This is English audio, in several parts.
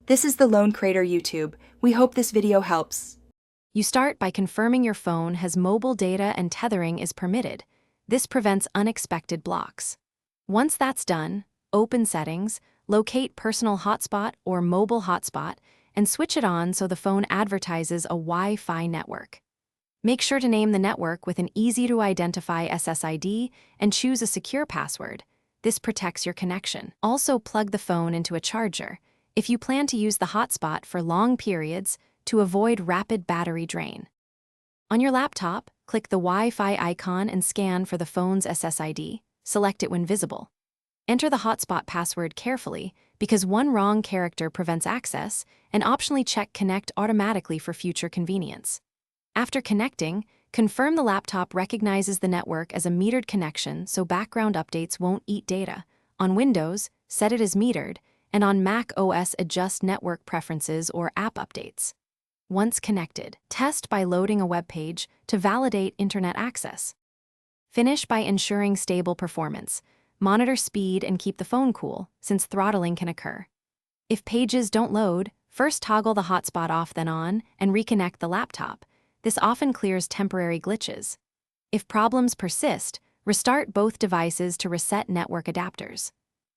This is the Lone Crater YouTube. We hope this video helps. You start by confirming your phone has mobile data and tethering is permitted. This prevents unexpected blocks. Once that's done, open Settings, locate Personal Hotspot or Mobile Hotspot, and switch it on so the phone advertises a Wi-Fi network. Make sure to name the network with an easy-to-identify SSID and choose a secure password. This protects your connection. Also, plug the phone into a charger if you plan to use the hotspot for long periods to avoid rapid battery drain. On your laptop, click the Wi-Fi icon and scan for the phone's SSID. Select it when visible. Enter the hotspot password carefully because one wrong character prevents access, and optionally check Connect automatically for future convenience. After connecting, confirm the laptop recognizes the network as a metered connection so background updates won't eat data. On Windows, set it as metered, and on Mac OS adjust network preferences or app updates. Once connected, test by loading a web page to validate internet access. Finish by ensuring stable performance. Monitor speed and keep the phone cool, since throttling can occur. If pages don't load, first toggle the hotspot off then on and reconnect the laptop. This often clears temporary glitches. If problems persist, restart both devices to reset network adapters.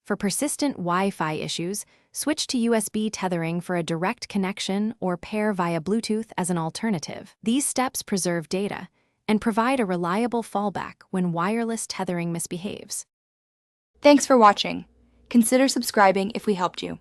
For persistent Wi-Fi issues, switch to USB tethering for a direct connection or pair via Bluetooth as an alternative. These steps preserve data and provide a reliable fallback when wireless tethering misbehaves. Thanks for watching. Consider subscribing if we helped you.